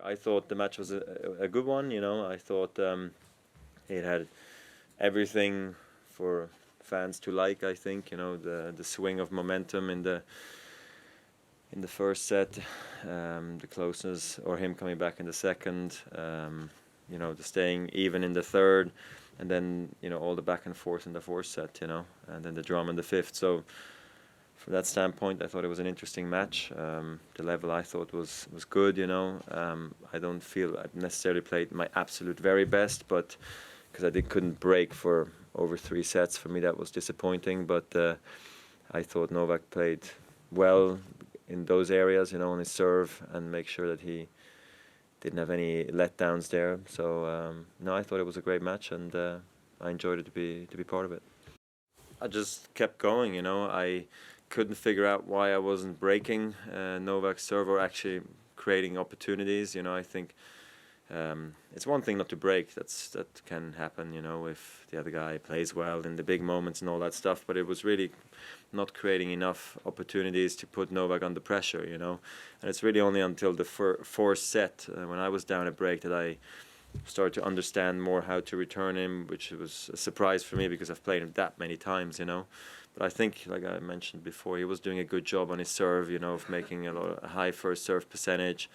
I thought the match was a good one. You know, I thought it had everything for fans to like. I think, you know, the swing of momentum in the first set, the closeness, or him coming back in the second, you know, the staying even in the third, and then, you know, all the back and forth in the fourth set, you know, and then the drama in the fifth. So from that standpoint, I thought it was an interesting match. The level I thought was good, you know. I don't feel I necessarily played my absolute very best, but because I couldn't break for over 3 sets, for me that was disappointing. But I thought Novak played well in those areas, you know, on his serve, and make sure that he didn't have any letdowns there. So no, I thought it was a great match, and I enjoyed it to be part of it. I just kept going, you know. I couldn't figure out why I wasn't breaking Novak's serve or actually creating opportunities. You know, I think it's one thing not to break. That can happen, you know, if the other guy plays well in the big moments and all that stuff. But it was really not creating enough opportunities to put Novak under pressure, you know. And it's really only until the fourth set, when I was down a break, that I started to understand more how to return him, which was a surprise for me because I've played him that many times, you know. But I think, like I mentioned before, he was doing a good job on his serve, you know, of making a high first serve percentage,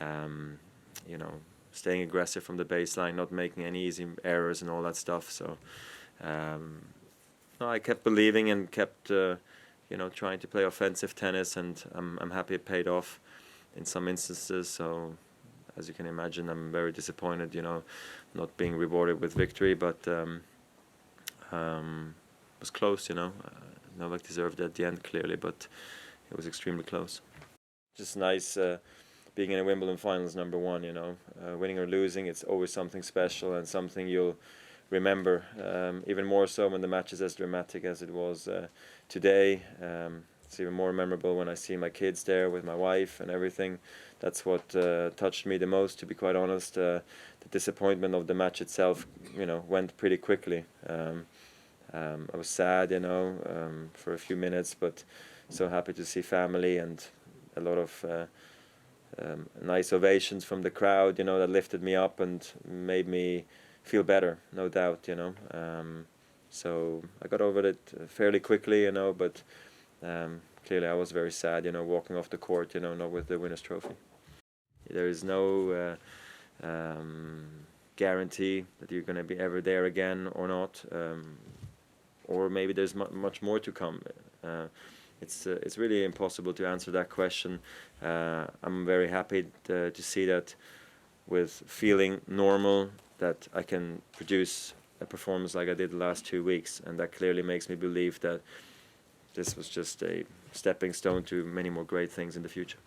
you know, staying aggressive from the baseline, not making any easy errors and all that stuff. So no, I kept believing and kept, you know, trying to play offensive tennis, and I'm happy it paid off in some instances. So as you can imagine, I'm very disappointed, you know, not being rewarded with victory, but was close, you know. Novak deserved it at the end, clearly, but it was extremely close. Just nice being in a Wimbledon finals, #1, you know. Winning or losing, it's always something special and something you'll remember, even more so when the match is as dramatic as it was today. It's even more memorable when I see my kids there with my wife and everything. That's what touched me the most, to be quite honest. The disappointment of the match itself, you know, went pretty quickly. I was sad, you know, for a few minutes, but so happy to see family and a lot of nice ovations from the crowd, you know, that lifted me up and made me feel better, no doubt, you know. So I got over it fairly quickly, you know, but clearly I was very sad, you know, walking off the court, you know, not with the winner's trophy. There is no guarantee that you're going to be ever there again or not, or maybe there's much more to come. It's really impossible to answer that question. I'm very happy to see that with feeling normal, that I can produce a performance like I did the last 2 weeks, and that clearly makes me believe that this was just a stepping stone to many more great things in the future.